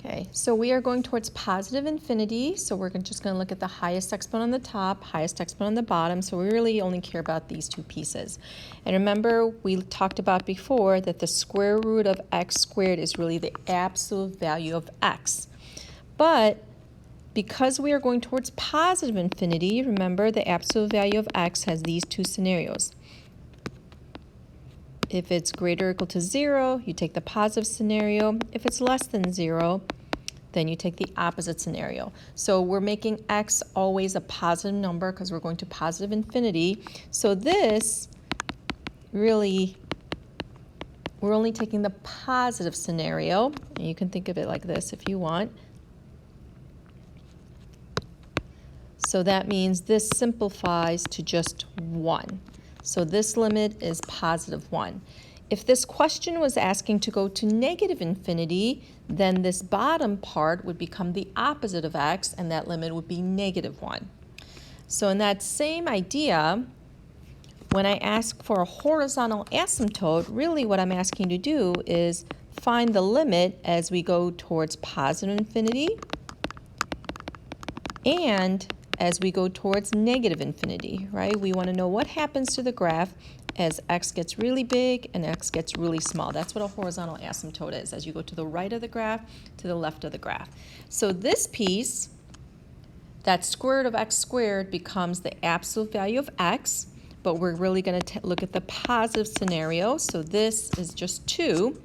Okay, so we are going towards positive infinity, so we're just going to look at the highest exponent on the top, highest exponent on the bottom, so we really only care about these two pieces. And remember, we talked about before that the square root of x squared is really the absolute value of x. But because we are going towards positive infinity, remember the absolute value of x has these two scenarios. If it's greater or equal to 0, you take the positive scenario. If it's less than 0, then you take the opposite scenario. So we're making x always a positive number because we're going to positive infinity. So this really, we're only taking the positive scenario. And you can think of it like this if you want. So that means this simplifies to just 1. So this limit is positive 1. If this question was asking to go to negative infinity, then this bottom part would become the opposite of x, and that limit would be negative 1. So in that same idea, when I ask for a horizontal asymptote, really what I'm asking to do is find the limit as we go towards positive infinity and as we go towards negative infinity, right? We want to know what happens to the graph as x gets really big and x gets really small. That's what a horizontal asymptote is, as you go to the right of the graph to the left of the graph. So this piece, that square root of x squared, becomes the absolute value of x, but we're really going to look at the positive scenario. So this is just 2.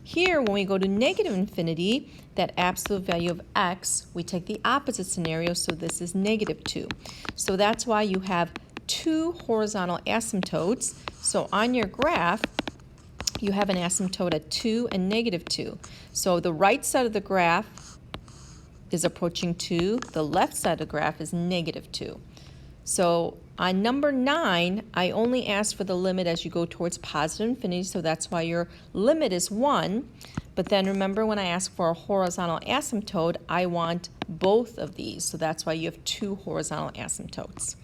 Here, when we go to negative infinity, that absolute value of x, we take the opposite scenario, so this is negative 2. So that's why you have two horizontal asymptotes. So on your graph, you have an asymptote at 2 and negative 2. So the right side of the graph is approaching 2. The left side of the graph is negative 2. So on number 9, I only asked for the limit as you go towards positive infinity, so that's why your limit is 1. But then remember, when I ask for a horizontal asymptote, I want both of these, so that's why you have two horizontal asymptotes.